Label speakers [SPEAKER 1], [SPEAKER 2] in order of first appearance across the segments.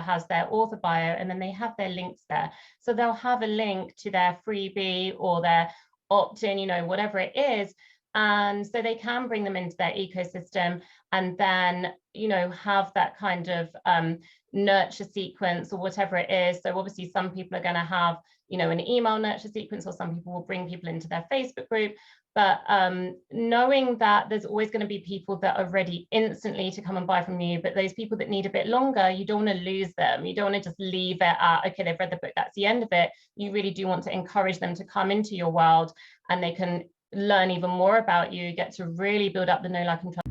[SPEAKER 1] has their author bio, and then they have their links there. So they'll have a link to their freebie or their opt-in, whatever it is. And so they can bring them into their ecosystem and then, have that kind of nurture sequence or whatever it is. So obviously some people are going to have, an email nurture sequence, or some people will bring people into their Facebook group. But knowing that there's always going to be people that are ready instantly to come and buy from you, but those people that need a bit longer, you don't want to lose them. You don't want to just leave it at, okay, they've read the book, that's the end of it. You really do want to encourage them to come into your world, and they can learn even more about you, get to really build up the know, like, and trust.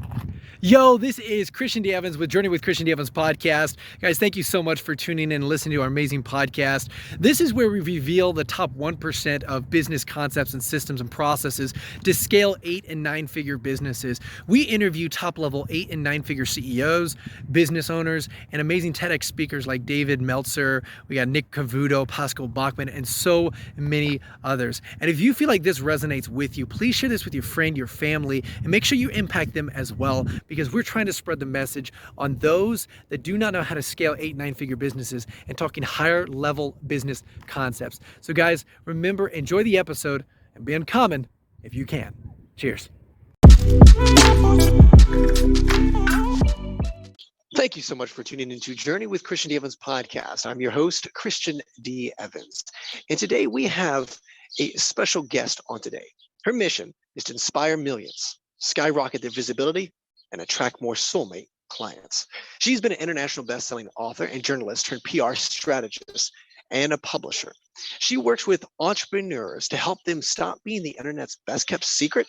[SPEAKER 2] Yo, this is Christian D. Evans with Journey with Christian D. Evans podcast. Guys, thank you so much for tuning in and listening to our amazing podcast. This is where we reveal the top 1% of business concepts and systems and processes to scale 8 and 9 figure businesses. We interview top level 8 and 9 figure CEOs, business owners, and amazing TEDx speakers like David Meltzer. We got Nick Cavuto, Pascal Bachman, and so many others. And if you feel like this resonates with you, please share this with your friend, your family, and make sure you impact them as well, because we're trying to spread the message on those that do not know how to scale 8, 9 figure businesses and talking higher level business concepts. So guys, remember, enjoy the episode and be uncommon if you can. Cheers. Thank you so much for tuning into Journey with Christian D. Evans podcast. I'm your host, Christian D. Evans. And today we have a special guest on today. Her mission is to inspire millions, skyrocket their visibility, and attract more soulmate clients. She's been an international best-selling author and journalist turned PR strategist and a publisher. She works with entrepreneurs to help them stop being the internet's best-kept secret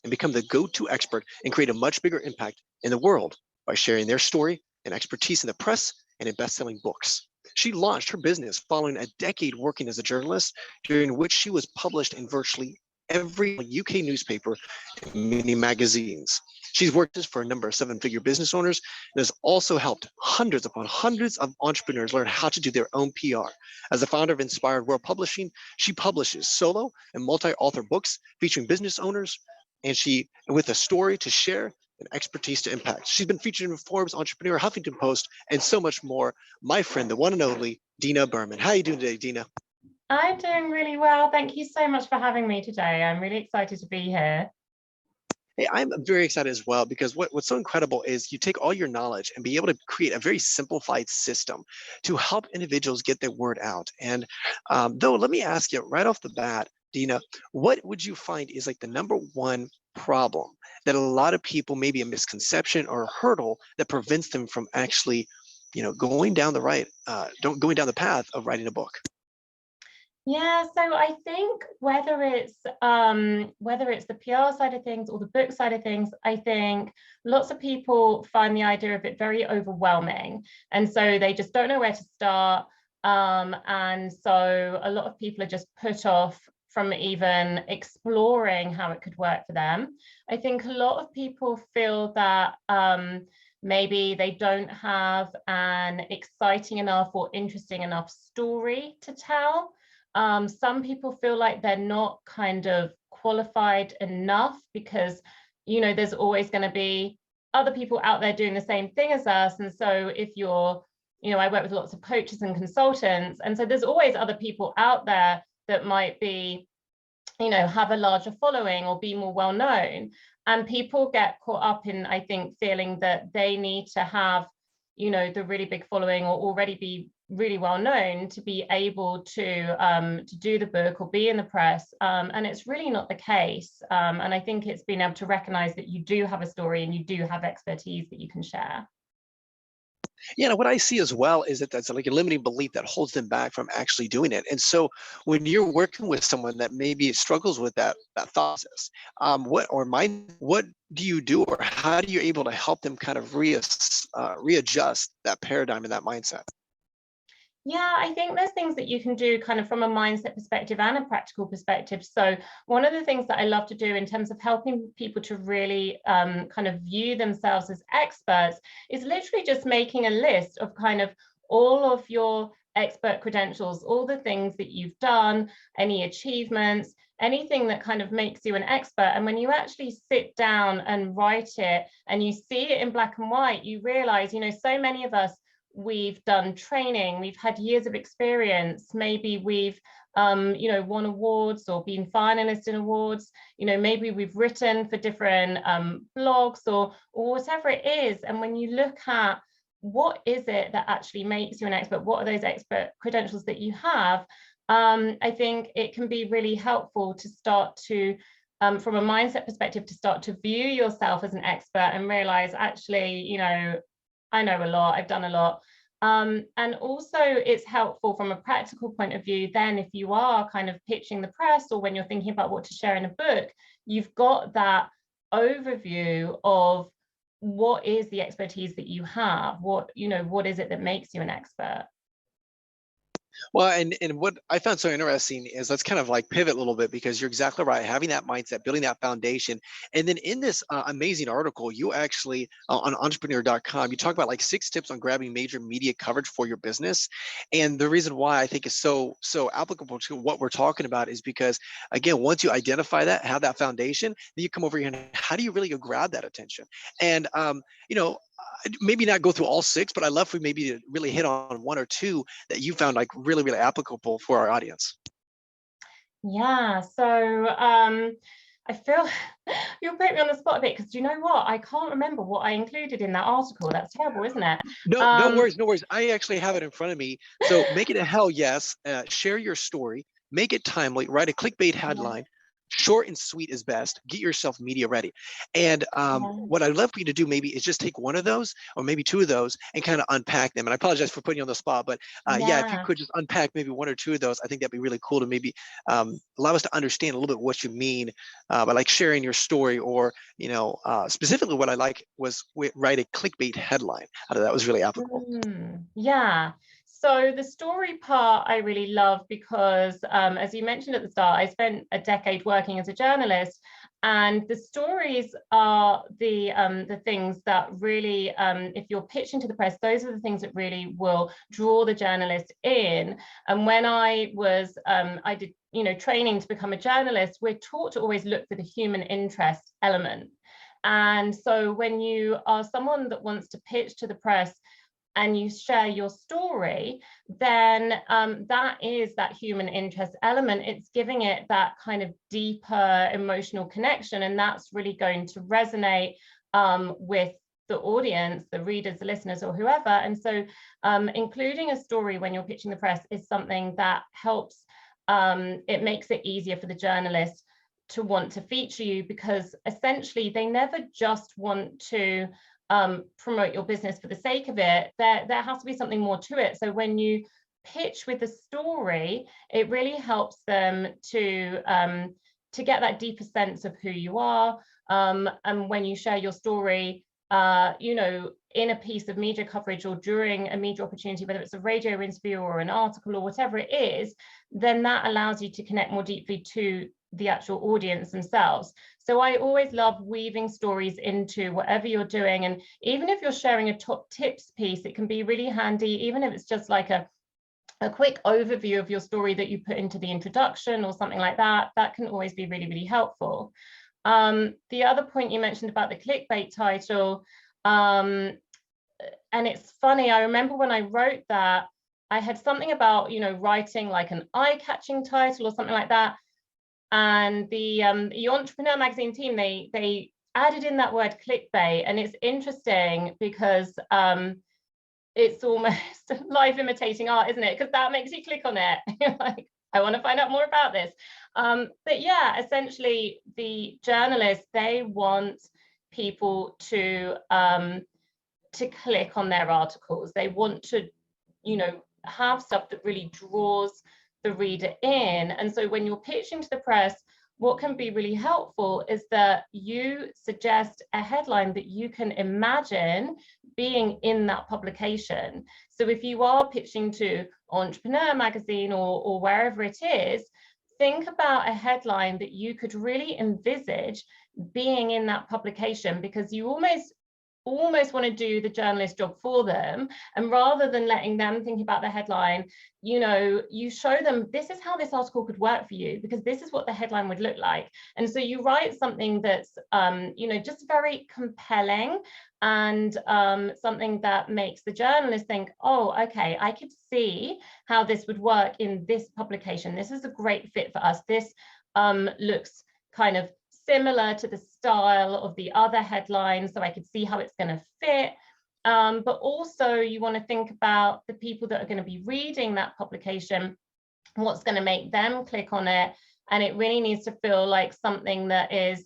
[SPEAKER 2] and become the go-to expert and create a much bigger impact in the world by sharing their story and expertise in the press and in best-selling books. She launched her business following a decade working as a journalist, during which she was published in virtually every UK newspaper and many magazines. She's worked for a number of 7-figure business owners and has also helped hundreds upon hundreds of entrepreneurs learn how to do their own PR. As the founder of Inspired World Publishing, she publishes solo and multi-author books featuring business owners, and with a story to share and expertise to impact. She's been featured in Forbes, Entrepreneur, Huffington Post, and so much more. My friend, the one and only Dina Behrman. How are you doing today, Dina?
[SPEAKER 1] I'm doing really well. Thank you so much for having me today. I'm really excited to be here.
[SPEAKER 2] Hey, I'm very excited as well, because what's so incredible is you take all your knowledge and be able to create a very simplified system to help individuals get their word out. And though, let me ask you right off the bat, Dina, what would you find is like the number one problem that a lot of people, maybe a misconception or a hurdle that prevents them from actually, going down the path of writing a book?
[SPEAKER 1] Yeah, so I think whether it's the PR side of things or the book side of things, I think lots of people find the idea of it very overwhelming, and so they just don't know where to start. And so a lot of people are just put off from even exploring how it could work for them. I think a lot of people feel that maybe they don't have an exciting enough or interesting enough story to tell. Some people feel like they're not kind of qualified enough because, there's always going to be other people out there doing the same thing as us. And so if you're, I work with lots of coaches and consultants. And so there's always other people out there that might be, have a larger following or be more well known. And people get caught up in, I think, feeling that they need to have, the really big following or already be really well known to be able to do the book or be in the press, and it's really not the case. And I think it's being able to recognize that you do have a story and you do have expertise that you can share.
[SPEAKER 2] Yeah, what I see as well is that that's like a limiting belief that holds them back from actually doing it. And so when you're working with someone that maybe struggles with that thought process, what do you do, or how do you able to help them kind of readjust that paradigm and that mindset?
[SPEAKER 1] Yeah, I think there's things that you can do kind of from a mindset perspective and a practical perspective. So one of the things that I love to do in terms of helping people to really kind of view themselves as experts is literally just making a list of kind of all of your expert credentials, all the things that you've done, any achievements, anything that kind of makes you an expert. And when you actually sit down and write it and you see it in black and white, you realize, so many of us, we've done training, we've had years of experience, maybe we've won awards or been finalists in awards, maybe we've written for different blogs or whatever it is. And when you look at what is it that actually makes you an expert, what are those expert credentials that you have, I think it can be really helpful to start to from a mindset perspective, to start to view yourself as an expert and realize, actually, I know a lot, I've done a lot. And also it's helpful from a practical point of view, then if you are kind of pitching the press or when you're thinking about what to share in a book, you've got that overview of what is the expertise that you have, what is it that makes you an expert.
[SPEAKER 2] Well, and what I found so interesting is, let's kind of like pivot a little bit, because you're exactly right. Having that mindset, building that foundation. And then in this amazing article, you actually on entrepreneur.com, you talk about like 6 tips on grabbing major media coverage for your business. And the reason why I think is so applicable to what we're talking about is because, again, once you identify that, have that foundation, then you come over here and how do you really go grab that attention? And maybe not go through all 6, but I'd love for maybe to really hit on 1 or 2 that you found like really, really applicable for our audience.
[SPEAKER 1] Yeah, so I feel you'll put me on the spot a bit, because do you know what? I can't remember what I included in that article. That's terrible, isn't it?
[SPEAKER 2] No worries, no worries. I actually have it in front of me. So make it a hell yes. Share your story. Make it timely. Write a clickbait headline. Short and sweet is best. Get yourself media ready. And what I'd love for you to do maybe is just take 1 of those or maybe 2 of those and kind of unpack them. And I apologize for putting you on the spot, but yeah, if you could just unpack maybe 1 or 2 of those, I think that'd be really cool to maybe allow us to understand a little bit what you mean by like sharing your story, or specifically what I like was write a clickbait headline. I thought that was really applicable.
[SPEAKER 1] Yeah. So the story part I really love because, as you mentioned at the start, I spent a decade working as a journalist, and the stories are the things that really, if you're pitching to the press, those are the things that really will draw the journalist in. And when I did training to become a journalist, we're taught to always look for the human interest element. And so when you are someone that wants to pitch to the press and you share your story, then that is that human interest element. It's giving it that kind of deeper emotional connection, and that's really going to resonate with the audience, the readers, the listeners, or whoever. And so including a story when you're pitching the press is something that helps. It makes it easier for the journalist to want to feature you, because essentially they never just want to promote your business for the sake of it. There has to be something more to it. So when you pitch with a story, it really helps them to get that deeper sense of who you are. And when you share your story, in a piece of media coverage or during a media opportunity, whether it's a radio interview or an article or whatever it is, then that allows you to connect more deeply to the actual audience themselves. So I always love weaving stories into whatever you're doing. And even if you're sharing a top tips piece, it can be really handy, even if it's just like a quick overview of your story that you put into the introduction or something like that. That can always be really, really helpful. The other point you mentioned about the clickbait title, and it's funny, I remember when I wrote that, I had something about, writing like an eye-catching title or something like that. And the Entrepreneur magazine team, they added in that word clickbait, and it's interesting because it's almost life imitating art, isn't it? Because that makes you click on it. You're like, I want to find out more about this. But yeah, essentially, the journalists, they want people to click on their articles. They want to, have stuff that really draws the reader in. And so when you're pitching to the press, what can be really helpful is that you suggest a headline that you can imagine being in that publication. So if you are pitching to Entrepreneur magazine or wherever it is, think about a headline that you could really envisage being in that publication, because you almost almost want to do the journalist job for them. And rather than letting them think about the headline, you show them, this is how this article could work for you, because this is what the headline would look like. And so you write something that's just very compelling, and something that makes the journalist think, oh, okay, I could see how this would work in this publication. This is a great fit for us. This looks kind of similar to the style of the other headlines, so I could see how it's going to fit. But also you want to think about the people that are going to be reading that publication, what's going to make them click on it. And it really needs to feel like something that is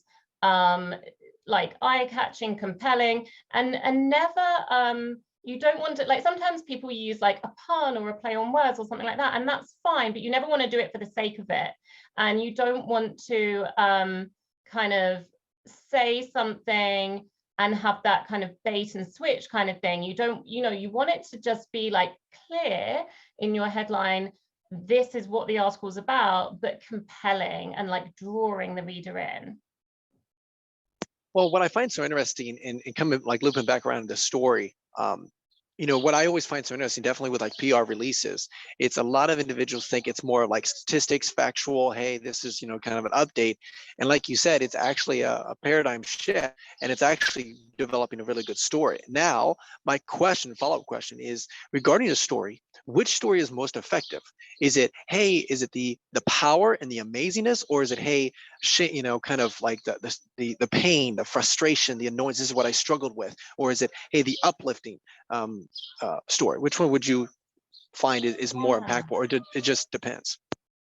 [SPEAKER 1] like eye-catching, compelling, and never you don't want to, like, sometimes people use like a pun or a play on words or something like that, and that's fine, but you never want to do it for the sake of it. And you don't want to kind of say something and have that kind of bait and switch kind of thing. You don't, you want it to just be like clear in your headline, this is what the article is about, but compelling and like drawing the reader in.
[SPEAKER 2] Well, what I find so interesting in coming, like, looping back around the story, what I always find so interesting, definitely with like PR releases, it's a lot of individuals think it's more like statistics, factual. Hey, this is, kind of an update. And like you said, it's actually a paradigm shift, and it's actually developing a really good story. Now, my follow-up question is regarding the story. Which story is most effective? Is it, hey, is it the power and the amazingness, or is it, hey, kind of like the pain, the frustration, the annoyance, this is what I struggled with? Or is it, hey, the uplifting story? Which one would you find is more impactful, or it just depends?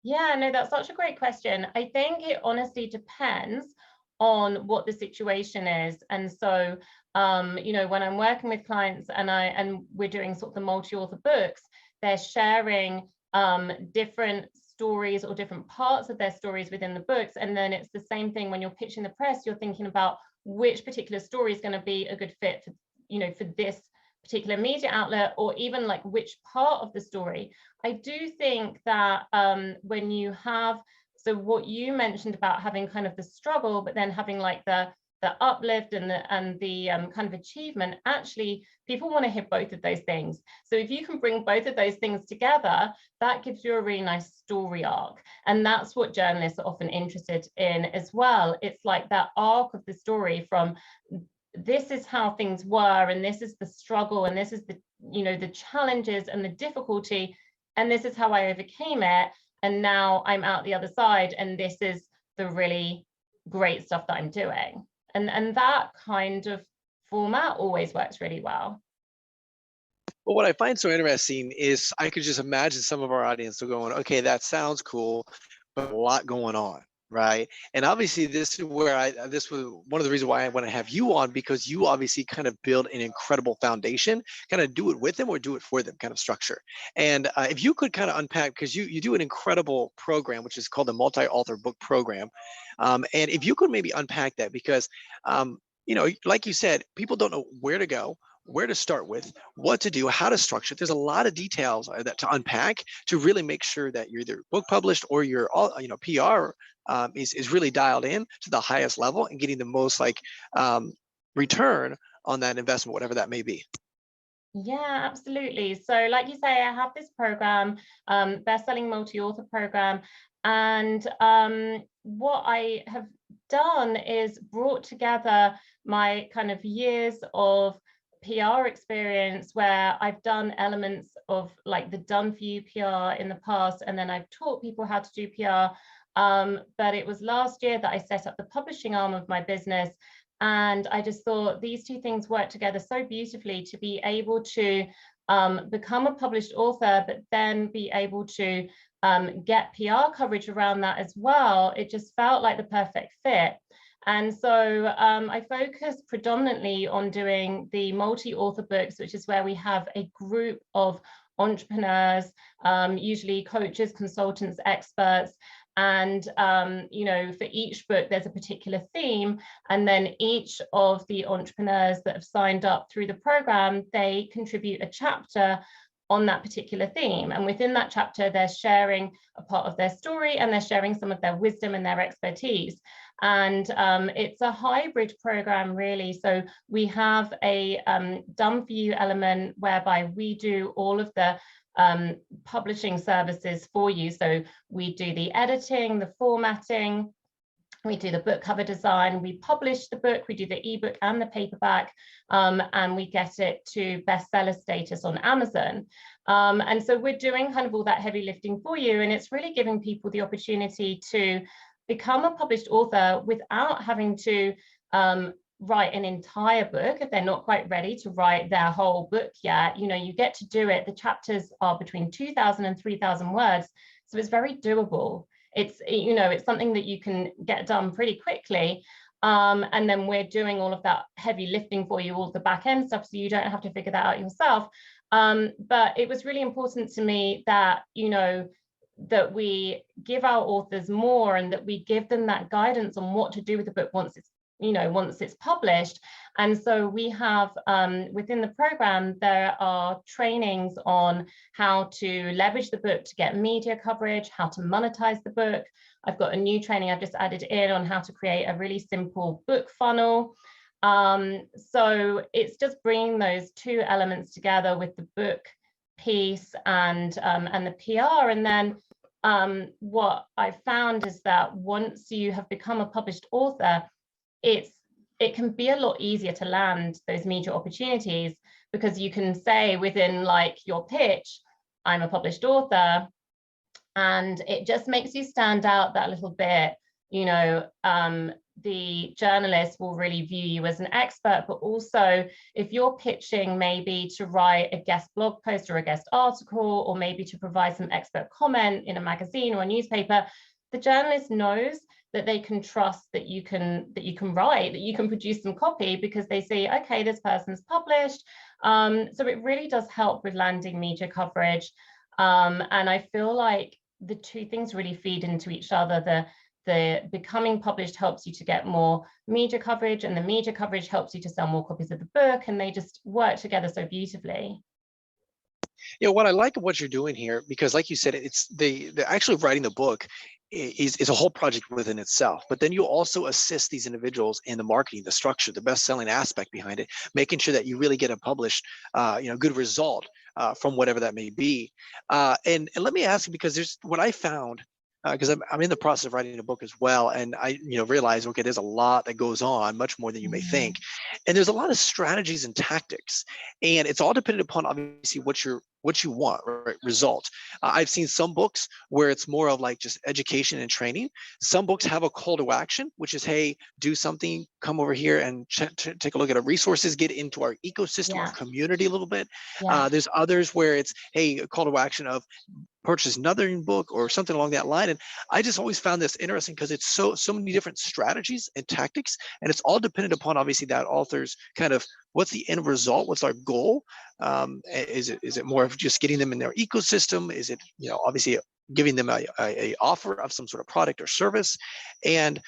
[SPEAKER 1] Yeah, no, that's such a great question. I think it honestly depends on what the situation is. And so, when I'm working with clients and we're doing sort of the multi-author books, they're sharing different stories or different parts of their stories within the books. And then it's the same thing when you're pitching the press, you're thinking about which particular story is going to be a good fit for, for this particular media outlet, or even like which part of the story. I do think that when you have, so what you mentioned about having kind of the struggle, but then having like the uplift and the kind of achievement, actually people want to hit both of those things. So if you can bring both of those things together, that gives you a really nice story arc. And that's what journalists are often interested in as well. It's like that arc of the story from, this is how things were, and this is the struggle, and this is the, the challenges and the difficulty, and this is how I overcame it, and now I'm out the other side, and this is the really great stuff that I'm doing. And that kind of format always works really well.
[SPEAKER 2] Well, what I find so interesting is I could just imagine some of our audience are going, okay, that sounds cool, but a lot going on. Right. And obviously this is where this was one of the reasons why I want to have you on, because you obviously kind of build an incredible foundation, kind of do it with them or do it for them kind of structure. And if you could kind of unpack, because you do an incredible program, which is called the multi-author book program. And if you could maybe unpack that, because, like you said, people don't know where to go, where to start with, what to do, how to structure it. There's a lot of details that to unpack to really make sure that you're either book published or your PR is really dialed in to the highest level and getting the most return on that investment, whatever that may be.
[SPEAKER 1] Yeah, absolutely. So like you say, I have this program, best-selling multi-author program. And what I have done is brought together my kind of years of PR experience, where I've done elements of like the done for you PR in the past, and then I've taught people how to do PR. But it was last year that I set up the publishing arm of my business. And I just thought these two things work together so beautifully, to be able to become a published author, but then be able to get PR coverage around that as well. It just felt like the perfect fit. And so I focus predominantly on doing the multi-author books, which is where we have a group of entrepreneurs, usually coaches, consultants, experts. And, for each book, there's a particular theme. And then each of the entrepreneurs that have signed up through the program, they contribute a chapter on that particular theme. And within that chapter, they're sharing a part of their story and they're sharing some of their wisdom and their expertise. And it's a hybrid program, really. So we have a done for you element whereby we do all of the publishing services for you. So we do the editing, the formatting, we do the book cover design, we publish the book, we do the ebook and the paperback, and we get it to bestseller status on Amazon. And so we're doing kind of all that heavy lifting for you, and it's really giving people the opportunity to become a published author without having to write an entire book if they're not quite ready to write their whole book yet. You know, you get to do it. The chapters are between 2,000 and 3,000 words, so it's very doable. It's, you know, it's something that you can get done pretty quickly. And then we're doing all of that heavy lifting for you, all the back end stuff, so you don't have to figure that out yourself. But it was really important to me that, you know, that we give our authors more and that we give them that guidance on what to do with the book once it's, you know, once it's published. And so we have within the program, there are trainings on how to leverage the book to get media coverage, how to monetize the book. I've got a new training I've just added in on how to create a really simple book funnel. So it's just bringing those two elements together with the book piece and the PR. And then what I found is that once you have become a published author, it can be a lot easier to land those media opportunities, because you can say within like your pitch, I'm a published author, and it just makes you stand out that little bit. You know, the journalist will really view you as an expert, but also if you're pitching maybe to write a guest blog post or a guest article, or maybe to provide some expert comment in a magazine or a newspaper, the journalist knows that they can trust that you can write, that you can produce some copy, because they see, okay, this person's published. So it really does help with landing media coverage. And I feel like the two things really feed into each other. The becoming published helps you to get more media coverage, and the media coverage helps you to sell more copies of the book, and they just work together so beautifully.
[SPEAKER 2] You know, what I like of what you're doing here, because like you said, it's the actually writing the book is a whole project within itself. But then you also assist these individuals in the marketing, the structure, the best-selling aspect behind it, making sure that you really get a published, good result from whatever that may be. And let me ask you, because there's what I found, because I'm in the process of writing a book as well, and I realize, okay, there's a lot that goes on, much more than you may think, and there's a lot of strategies and tactics, and it's all dependent upon obviously what you want, right, result. I've seen some books where it's more of like just education and training. Some books have a call to action, which is, hey, do something, come over here and take a look at our resources, get into our ecosystem, our community a little bit. There's others where it's, hey, a call to action of purchase another book or something along that line. And I just always found this interesting, because it's so many different strategies and tactics, and it's all dependent upon obviously that author's kind of, what's the end result, what's our goal. Is it more of just getting them in their ecosystem? Is it, obviously giving them a offer of some sort of product or service? And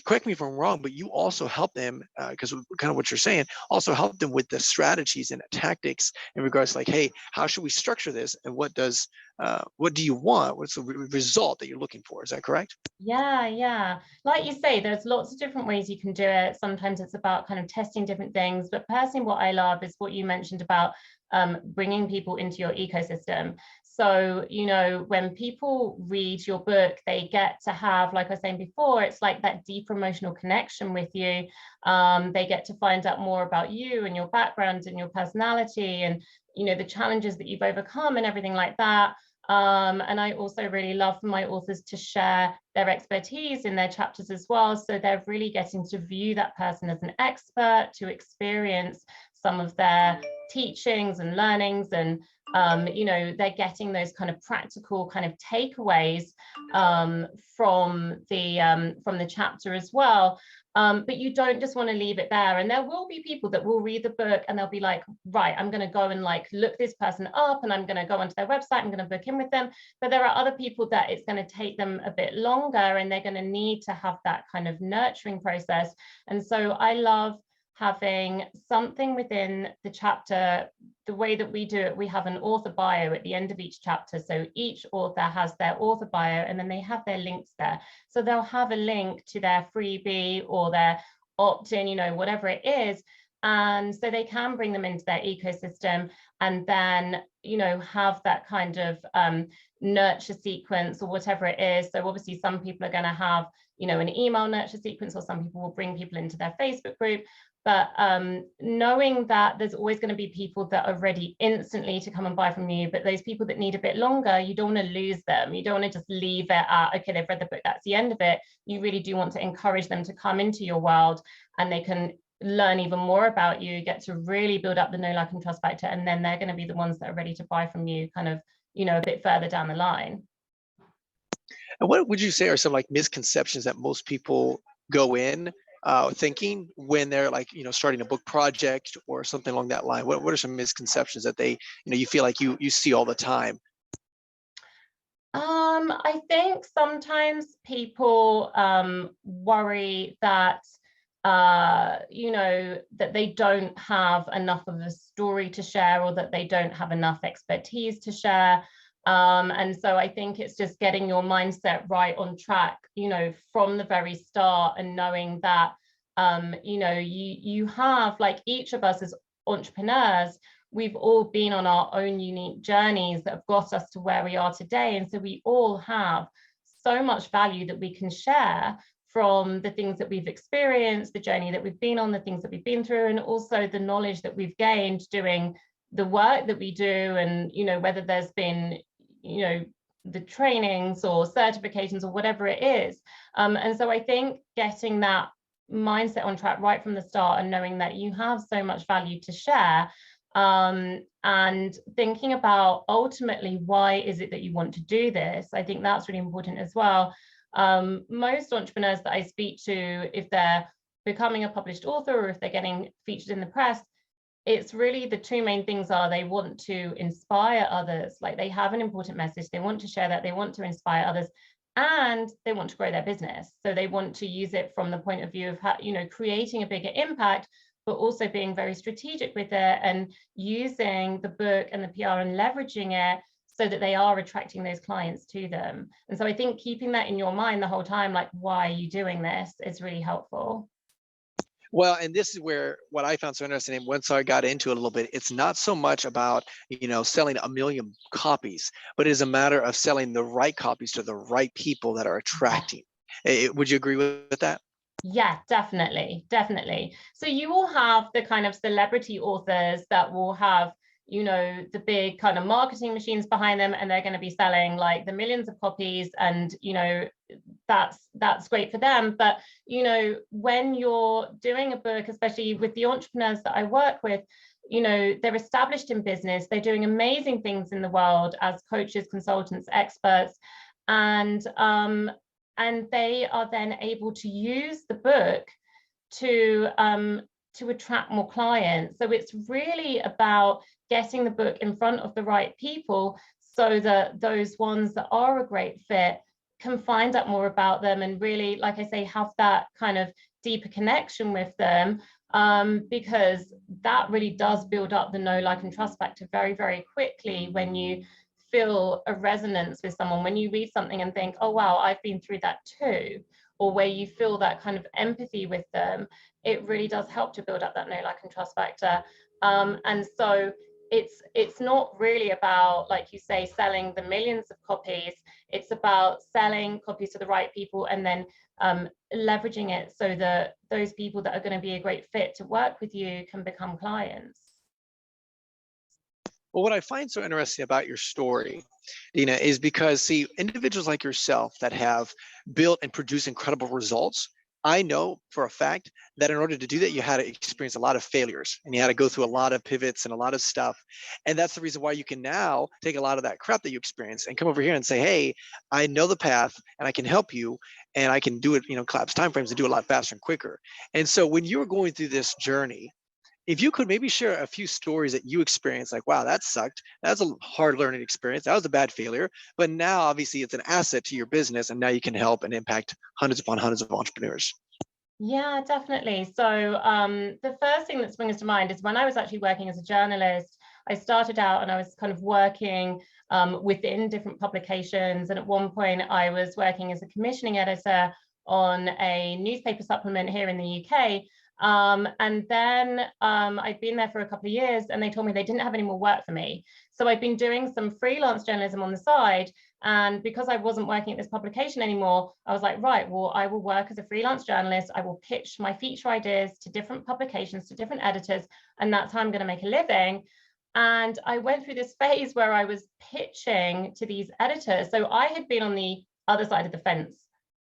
[SPEAKER 2] correct me if I'm wrong, but you also help them, because kind of what you're saying, also help them with the strategies and the tactics in regards to like, hey, how should we structure this, and what do you want? What's the result that you're looking for? Is that correct?
[SPEAKER 1] Yeah. Like you say, there's lots of different ways you can do it. Sometimes it's about kind of testing different things. But personally, what I love is what you mentioned about bringing people into your ecosystem. So, when people read your book, they get to have, like I was saying before, it's like that deep emotional connection with you. They get to find out more about you and your background and your personality, and, the challenges that you've overcome and everything like that. And I also really love for my authors to share their expertise in their chapters as well. So they're really getting to view that person as an expert, to experience some of their teachings and learnings, and they're getting those kind of practical kind of takeaways from the chapter as well. But you don't just want to leave it there. And there will be people that will read the book and they'll be like, right, I'm going to go and like look this person up, and I'm going to go onto their website, I'm going to book in with them. But there are other people that it's going to take them a bit longer, and they're going to need to have that kind of nurturing process. And so I love having something within the chapter. The way that we do it, we have an author bio at the end of each chapter. So each author has their author bio, and then they have their links there. So they'll have a link to their freebie or their opt-in, you know, whatever it is. And so they can bring them into their ecosystem, and then, you know, have that kind of nurture sequence or whatever it is. So obviously some people are going to have, you know, an email nurture sequence, or some people will bring people into their Facebook group. But knowing that there's always going to be people that are ready instantly to come and buy from you, but those people that need a bit longer, you don't want to lose them. You don't want to just leave it at, okay, they've read the book, that's the end of it. You really do want to encourage them to come into your world, and they can learn even more about you, get to really build up the know, like, and trust factor, and then they're going to be the ones that are ready to buy from you kind of, you know, a bit further down the line.
[SPEAKER 2] And what would you say are some like misconceptions that most people go in thinking when they're like, you know, starting a book project or something along that line? What are some misconceptions that they, you know, you feel like you see all the time?
[SPEAKER 1] I think sometimes people worry that you know, that they don't have enough of a story to share, or that they don't have enough expertise to share. And so I think it's just getting your mindset right on track, you know, from the very start, and knowing that, you know, you have, like, each of us as entrepreneurs, we've all been on our own unique journeys that have got us to where we are today. And so we all have so much value that we can share from the things that we've experienced, the journey that we've been on, the things that we've been through, and also the knowledge that we've gained doing the work that we do. And, you know, whether there's been, you know, the trainings or certifications or whatever it is. And so I think getting that mindset on track right from the start, and knowing that you have so much value to share, and thinking about ultimately, why is it that you want to do this? I think that's really important as well. Most entrepreneurs that I speak to, if they're becoming a published author, or if they're getting featured in the press, it's really the two main things are they want to inspire others. Like, they have an important message, they want to share that, they want to inspire others, and they want to grow their business. So they want to use it from the point of view of, you know, creating a bigger impact, but also being very strategic with it, and using the book and the PR and leveraging it so that they are attracting those clients to them. And so I think keeping that in your mind the whole time, like, why are you doing this, is really helpful.
[SPEAKER 2] Well, and this is where what I found so interesting, and once I got into it a little bit, it's not so much about, you know, selling a million copies, but it is a matter of selling the right copies to the right people that are attracting. Would you agree with that?
[SPEAKER 1] Yeah, definitely, definitely. So you will have the kind of celebrity authors that will have, you know, the big kind of marketing machines behind them, and they're going to be selling like the millions of copies, and, you know, that's great for them. But, you know, when you're doing a book, especially with the entrepreneurs that I work with, you know, they're established in business, they're doing amazing things in the world as coaches, consultants, experts, and they are then able to use the book to attract more clients. So it's really about getting the book in front of the right people, so that those ones that are a great fit can find out more about them, and really, like I say, have that kind of deeper connection with them, because that really does build up the know, like, and trust factor very, very quickly. When you feel a resonance with someone, when you read something and think, oh wow, I've been through that too, or where you feel that kind of empathy with them, it really does help to build up that know, like, and trust factor. And so it's not really about, like you say, selling the millions of copies. It's about selling copies to the right people, and then leveraging it so that those people that are going to be a great fit to work with you can become clients.
[SPEAKER 2] Well, what I find so interesting about your story, Dina, is because, see, individuals like yourself that have built and produced incredible results, I know for a fact that in order to do that, you had to experience a lot of failures, and you had to go through a lot of pivots and a lot of stuff. And that's the reason why you can now take a lot of that crap that you experienced and come over here and say, hey, I know the path and I can help you, and I can do it, you know, collapse timeframes and do it a lot faster and quicker. And so when you were going through this journey, if you could maybe share a few stories that you experienced, like, wow, that sucked. That was a hard learning experience. That was a bad failure. But now, obviously, it's an asset to your business, and now you can help and impact hundreds upon hundreds of entrepreneurs.
[SPEAKER 1] Yeah, definitely. So the first thing that springs to mind is when I was actually working as a journalist. I started out and I was kind of working within different publications. And at one point I was working as a commissioning editor on a newspaper supplement here in the UK. And then I'd been there for a couple of years and they told me they didn't have any more work for me. So I'd been doing some freelance journalism on the side. And because I wasn't working at this publication anymore, I was like, right, well, I will work as a freelance journalist. I will pitch my feature ideas to different publications, to different editors, and that's how I'm going to make a living. And I went through this phase where I was pitching to these editors. So I had been on the other side of the fence.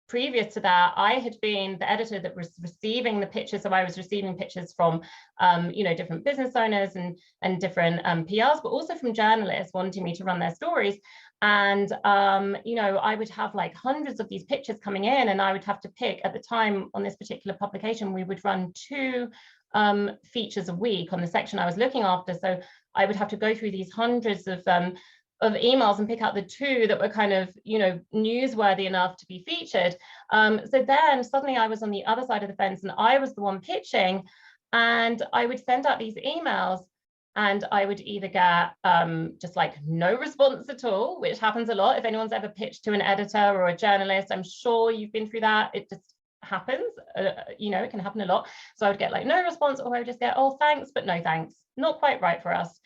[SPEAKER 1] Previous to that, I had been the editor that was receiving the pitches. So I was receiving pitches from, different business owners and different PRs, but also from journalists wanting me to run their stories. And, I would have like hundreds of these pitches coming in, and I would have to pick at the time on this particular publication, we would run 2 features a week on the section I was looking after. So I would have to go through these hundreds of emails and pick out the 2 that were kind of, newsworthy enough to be featured. So then suddenly I was on the other side of the fence and I was the one pitching, and I would send out these emails and I would either get just like no response at all, which happens a lot. If anyone's ever pitched to an editor or a journalist, I'm sure you've been through that. It just happens, it can happen a lot. So I would get like no response, or I would just get, oh, thanks, but no thanks, not quite right for us.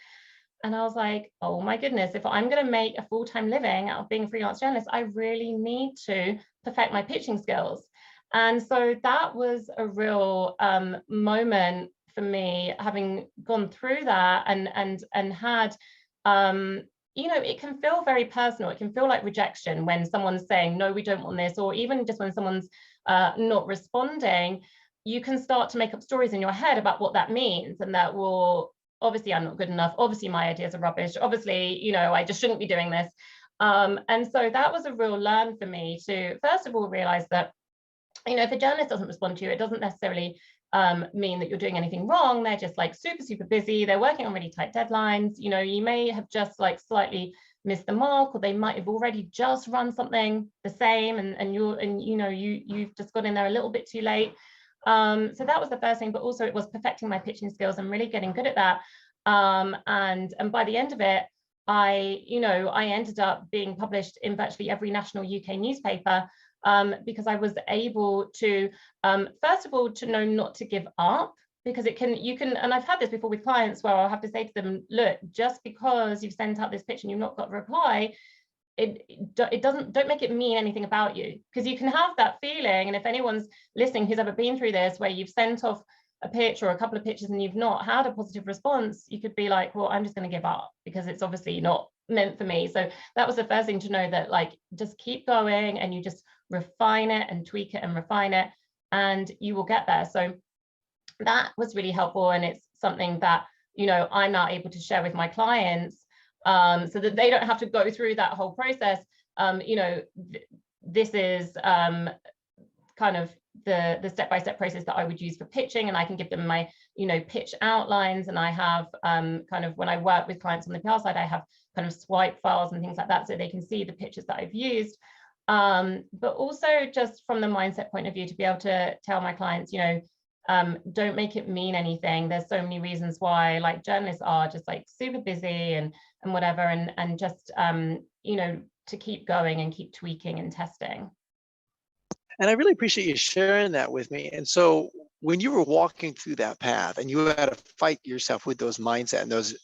[SPEAKER 1] And I was like, oh my goodness, if I'm going to make a full-time living out of being a freelance journalist, I really need to perfect my pitching skills. And so that was a real moment for me, having gone through that and had, it can feel very personal. It can feel like rejection when someone's saying, no, we don't want this, or even just when someone's not responding. You can start to make up stories in your head about what that means, and that will, obviously I'm not good enough, obviously my ideas are rubbish, obviously, I just shouldn't be doing this. And so that was a real learn for me to, first of all, realize that, if a journalist doesn't respond to you, it doesn't necessarily mean that you're doing anything wrong. They're just like super, super busy. They're working on really tight deadlines. You may have just like slightly missed the mark, or they might have already just run something the same, and you've just got in there a little bit too late. So that was the first thing, but also it was perfecting my pitching skills and really getting good at that. And by the end of it, I ended up being published in virtually every national UK newspaper, because I was able to, first of all, to know not to give up, because you can, and I've had this before with clients where I'll have to say to them, look, just because you've sent out this pitch and you've not got a reply, don't make it mean anything about you, because you can have that feeling. And if anyone's listening who's ever been through this, where you've sent off a pitch or a couple of pitches and you've not had a positive response, you could be like, well, I'm just going to give up because it's obviously not meant for me. So that was the first thing to know, that like, just keep going and you just refine it and tweak it and refine it, and you will get there. So that was really helpful, and it's something that I'm now able to share with my clients, so that they don't have to go through that whole process. This is kind of the step-by-step process that I would use for pitching, and I can give them my pitch outlines, and I have kind of, when I work with clients on the PR side, I have kind of swipe files and things like that, so they can see the pitches that I've used. But also just from the mindset point of view, to be able to tell my clients, don't make it mean anything. There's so many reasons why, like, journalists are just like super busy and whatever, and just to keep going and keep tweaking and testing.
[SPEAKER 2] And I really appreciate you sharing that with me. And so when you were walking through that path and you had to fight yourself with those mindset and those,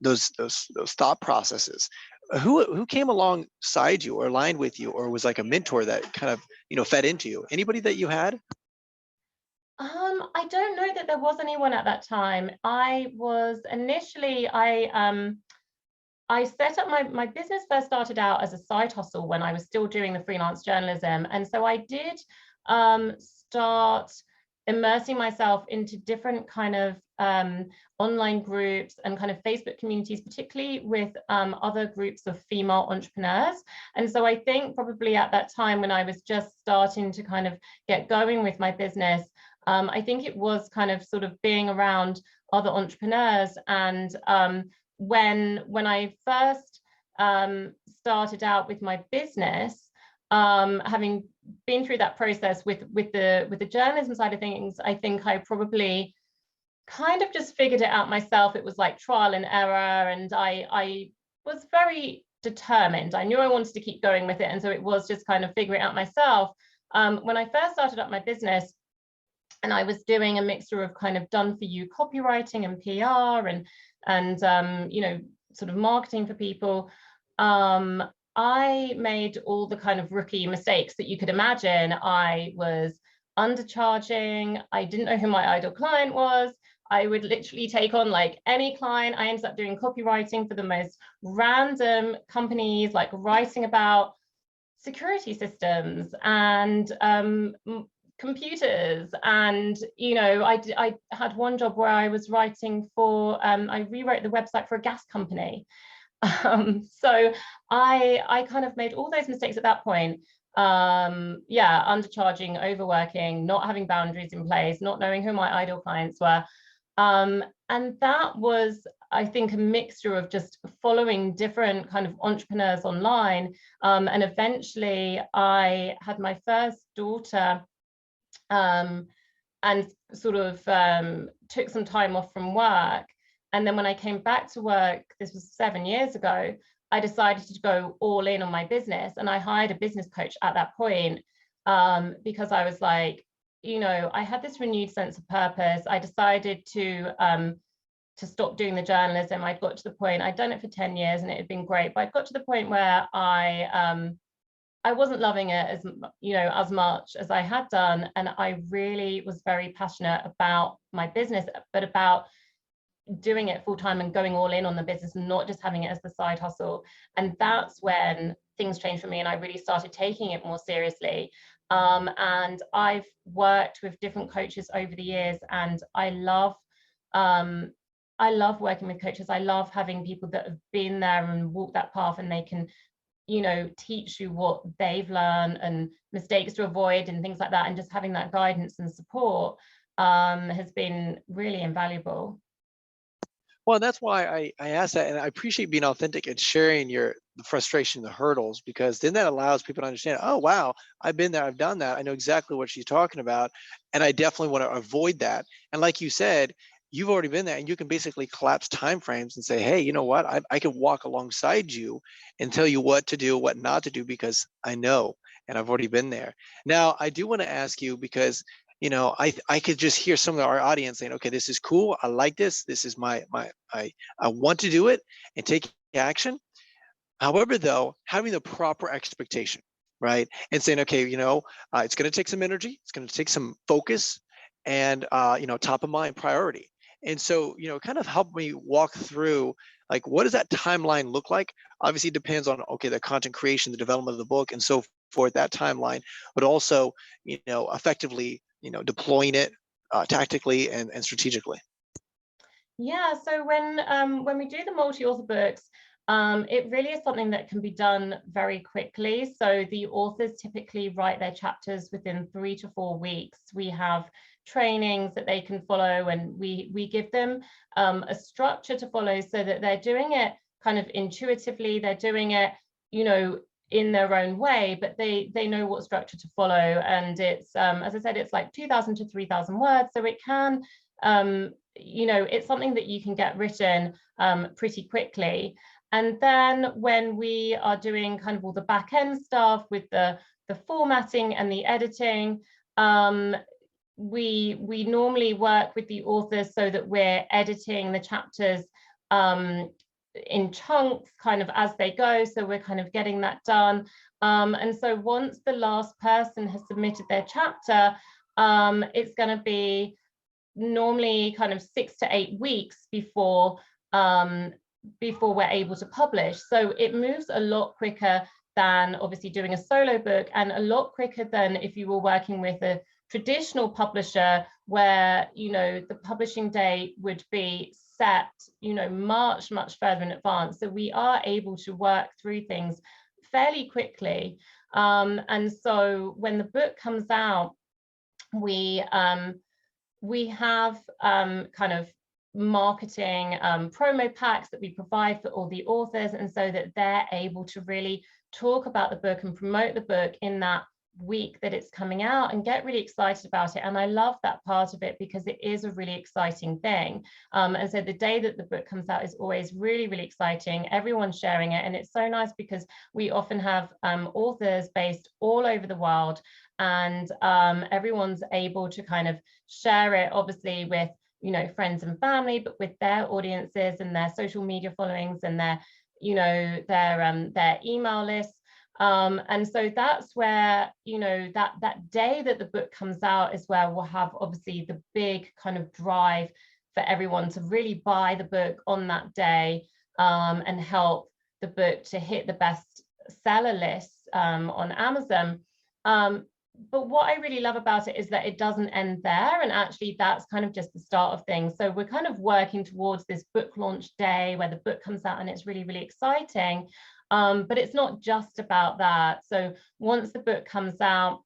[SPEAKER 2] those thought processes, who came alongside you or aligned with you, or was like a mentor that kind of, fed into you? Anybody that you had?
[SPEAKER 1] I don't know that there was anyone at that time. I was initially, I set up my business, first started out as a side hustle when I was still doing the freelance journalism. And so I did start immersing myself into different kind of online groups and kind of Facebook communities, particularly with other groups of female entrepreneurs. And so I think probably at that time, when I was just starting to kind of get going with my business, I think it was kind of sort of being around other entrepreneurs. And when I first started out with my business, having been through that process with the journalism side of things, I think I probably kind of just figured it out myself. It was like trial and error, and I was very determined. I knew I wanted to keep going with it, and so it was just kind of figuring it out myself. When I first started up my business, and I was doing a mixture of kind of done for you copywriting and PR and you know, sort of marketing for people. I made all the kind of rookie mistakes that you could imagine. I was undercharging. I didn't know who my ideal client was. I would literally take on like any client. I ended up doing copywriting for the most random companies, like writing about security systems and computers. And you know, I had one job where I was writing for I rewrote the website for a gas company. So I kind of made all those mistakes at that point. Yeah, undercharging, overworking, not having boundaries in place, not knowing who my ideal clients were. And that was, I think, a mixture of just following different kind of entrepreneurs online. And eventually I had my first daughter, and sort of took some time off from work. And then when I came back to work, this was 7 years ago, I decided to go all in on my business. And I hired a business coach at that point, because I was like, you know, I had this renewed sense of purpose. I decided to stop doing the journalism. I'd got to the point, I'd done it for 10 years and it had been great, but I'd got to the point where I wasn't loving it as, you know, as much as I had done. And I really was very passionate about my business, but about doing it full time and going all in on the business and not just having it as the side hustle. And that's when things changed for me and I really started taking it more seriously. And I've worked with different coaches over the years, and I love working with coaches. I love having people that have been there and walked that path, and they can, you know, teach you what they've learned and mistakes to avoid and things like that. And just having that guidance and support has been really invaluable.
[SPEAKER 2] Well, that's why I asked that, and I appreciate being authentic and sharing the frustration, the hurdles, because then that allows people to understand. Oh, wow, I've been there, I've done that. I know exactly what she's talking about, and I definitely want to avoid that. And like you said, you've already been there, and you can basically collapse timeframes and say, hey, you know what? I can walk alongside you and tell you what to do, what not to do, because I know, and I've already been there. Now, I do want to ask you because you know, I could just hear some of our audience saying, okay, this is cool. I like this. This is I want to do it and take action. However, though, having the proper expectation, right? And saying, okay, you know, it's going to take some energy. It's going to take some focus and, you know, top of mind priority. And so, you know, kind of help me walk through, like, what does that timeline look like? Obviously, it depends on, okay, the content creation, the development of the book and so forth, that timeline, but also, you know, effectively, you know, deploying it tactically and strategically.
[SPEAKER 1] Yeah, so when we do the multi-author books, it really is something that can be done very quickly. So the authors typically write their chapters within 3 to 4 weeks. We have trainings that they can follow, and we give them a structure to follow so that they're doing it kind of intuitively. They're doing it, you know, in their own way, but they know what structure to follow. And it's as I said, it's like 2,000 to 3,000 words, so it can you know, it's something that you can get written pretty quickly. And then when we are doing kind of all the back end stuff with the formatting and the editing, we normally work with the authors so that we're editing the chapters in chunks kind of as they go, so we're kind of getting that done. And so once the last person has submitted their chapter, it's going to be normally kind of 6 to 8 weeks before we're able to publish. So it moves a lot quicker than obviously doing a solo book, and a lot quicker than if you were working with a traditional publisher where, you know, the publishing date would be set, you know, much further in advance. So we are able to work through things fairly quickly. And so when the book comes out, we have kind of marketing promo packs that we provide for all the authors, and so that they're able to really talk about the book and promote the book in that week that it's coming out and get really excited about it. And I love that part of it because it is a really exciting thing. And so the day that the book comes out is always really, really exciting. Everyone's sharing it, and it's so nice because we often have authors based all over the world, and everyone's able to kind of share it, obviously with, you know, friends and family, but with their audiences and their social media followings and their, you know, their email lists. And so that's where, you know, that day that the book comes out is where we'll have obviously the big kind of drive for everyone to really buy the book on that day, and help the book to hit the bestseller lists on Amazon. But what I really love about it is that it doesn't end there, and actually that's kind of just the start of things. So we're kind of working towards this book launch day where the book comes out and it's really, really exciting. But it's not just about that. So once the book comes out,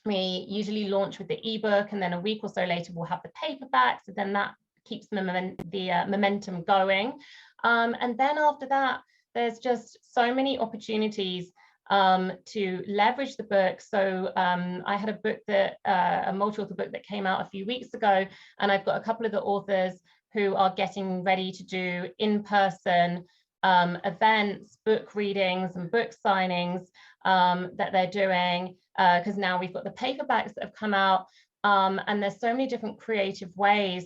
[SPEAKER 1] we usually launch with the ebook, and then a week or so later we'll have the paperback. So then that keeps the momentum going. And then after that, there's just so many opportunities to leverage the book. So I had a book that a multi-author book that came out a few weeks ago, and I've got a couple of the authors who are getting ready to do in-person events, book readings and book signings that they're doing, because now we've got the paperbacks that have come out, and there's so many different creative ways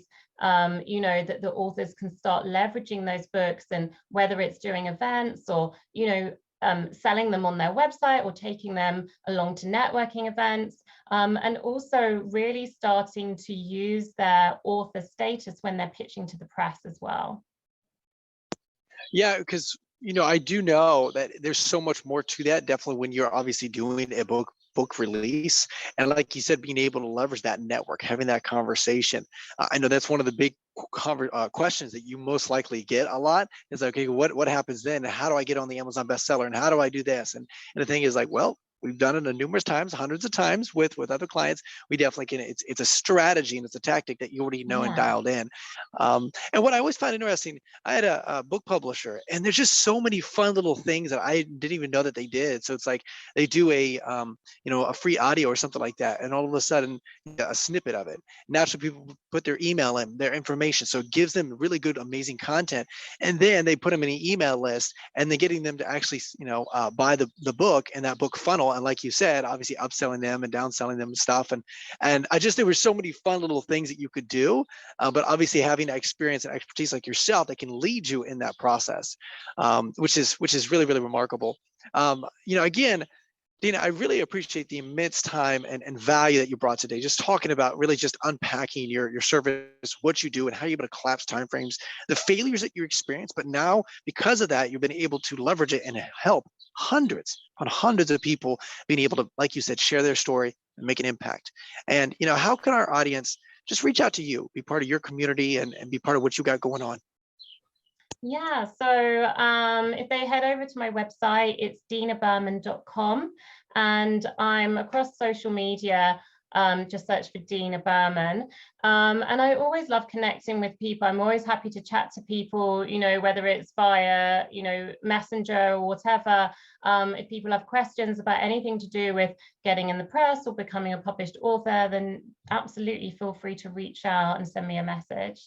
[SPEAKER 1] you know, that the authors can start leveraging those books, and whether it's doing events or, you know, selling them on their website or taking them along to networking events, and also really starting to use their author status when they're pitching to the press as well.
[SPEAKER 2] Yeah, because you know, I do know that there's so much more to that. Definitely when you're obviously doing a book release, and like you said, being able to leverage that network, having that conversation. I know that's one of the big questions that you most likely get a lot. Is like, okay, what happens then? How do I get on the Amazon bestseller? And how do I do this? And the thing is like, well, we've done it numerous times, hundreds of times with other clients. We definitely can. It's a strategy and it's a tactic that you already know and dialed in. And what I always find interesting, I had a book publisher, and there's just so many fun little things that I didn't even know that they did. So it's like they do a you know, a free audio or something like that, and all of a sudden a snippet of it. Naturally, people put their email in, their information, so it gives them really good, amazing content, and then they put them in an email list, and then getting them to actually, you know, buy the book and that book funnel. And like you said, obviously upselling them and downselling them and stuff. And I just, there were so many fun little things that you could do, but obviously having that experience and expertise like yourself that can lead you in that process, which is really, really remarkable. You know, again, Dina, I really appreciate the immense time and value that you brought today, just talking about really just unpacking your service, what you do, and how you're able to collapse timeframes, the failures that you experience. But now, because of that, you've been able to leverage it and help hundreds on hundreds of people being able to, like you said, share their story and make an impact. And, you know, how can our audience just reach out to you, be part of your community, and be part of what you got going on?
[SPEAKER 1] Yeah, so if they head over to my website, it's dinabehrman.com, and I'm across social media. Just search for Dina Behrman. And I always love connecting with people. I'm always happy to chat to people, you know, whether it's via, you know, Messenger or whatever. If people have questions about anything to do with getting in the press or becoming a published author, then absolutely feel free to reach out and send me a message.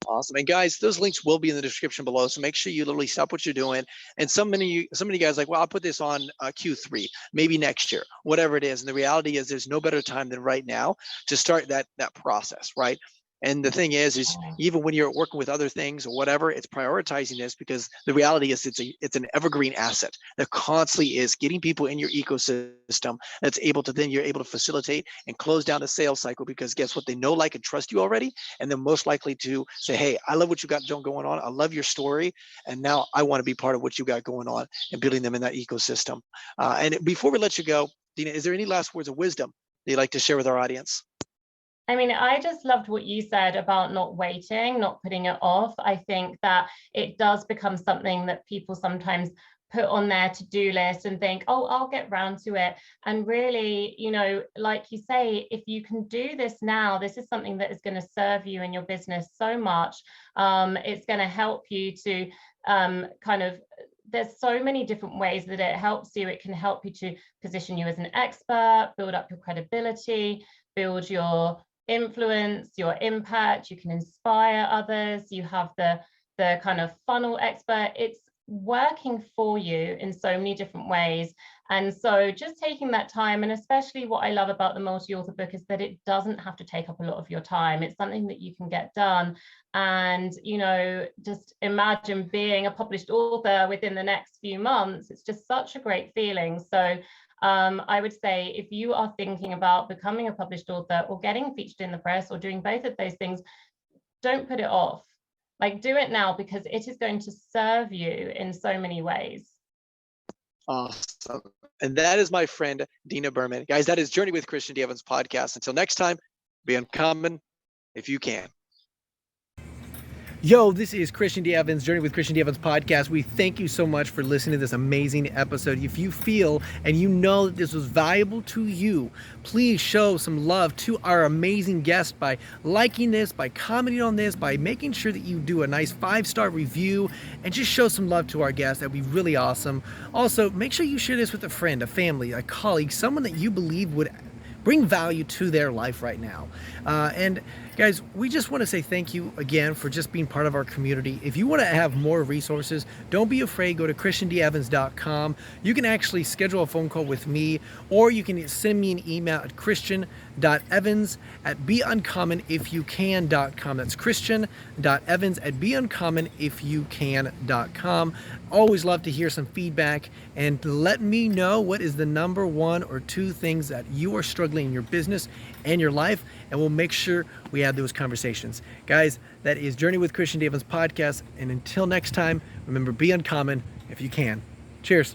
[SPEAKER 2] Awesome. And guys, those links will be in the description below. So make sure you literally stop what you're doing. And so many guys like, well, I'll put this on Q3, maybe next year, whatever it is. And the reality is there's no better time than right now to start that process, right? And the thing is even when you're working with other things or whatever, it's prioritizing this, because the reality is it's an evergreen asset that constantly is getting people in your ecosystem that's able to, then you're able to facilitate and close down the sales cycle, because guess what? They know, like, and trust you already. And they're most likely to say, hey, I love what you got going on. I love your story. And now I want to be part of what you got going on, and building them in that ecosystem. And before we let you go, Dina, is there any last words of wisdom that you'd like to share with our audience?
[SPEAKER 1] I mean, I just loved what you said about not waiting, not putting it off. I think that it does become something that people sometimes put on their to-do list and think, oh, I'll get round to it. And really, you know, like you say, if you can do this now, this is something that is going to serve you in your business so much. It's going to help you to kind of, there's so many different ways that it helps you. It can help you to position you as an expert, build up your credibility, build your influence, your impact. You can inspire others. You have the kind of funnel expert. It's working for you in so many different ways. And so just taking that time, and especially what I love about the multi-author book is that it doesn't have to take up a lot of your time. It's something that you can get done. And, you know, just imagine being a published author within the next few months. It's just such a great feeling. So I would say if you are thinking about becoming a published author or getting featured in the press or doing both of those things, don't put it off. Like, do it now, because it is going to serve you in so many ways.
[SPEAKER 2] Awesome. And that is my friend, Dina Behrman. Guys, that is Journey with Christian D. Evans podcast. Until next time, be uncommon if you can. Yo, this is Christian D. Evans, Journey with Christian D. Evans podcast. We thank you so much for listening to this amazing episode. If you feel and you know that this was valuable to you, please show some love to our amazing guest by liking this, by commenting on this, by making sure that you do a nice 5-star review and just show some love to our guest. That'd be really awesome. Also, make sure you share this with a friend, a family, a colleague, someone that you believe would bring value to their life right now. And guys, we just want to say thank you again for just being part of our community. If you want to have more resources, don't be afraid. Go to christiandevans.com. You can actually schedule a phone call with me, or you can send me an email at christian.evans@beUncommonIfYouCan.com. That's christian.evans@beUncommonIfYouCan.com. Always love to hear some feedback, and let me know what is the number 1 or 2 things that you are struggling in your business and your life, and we'll make sure we have those conversations. Guys, that is Journey with Christian D. Evans podcast, and until next time, remember, be uncommon if you can. Cheers.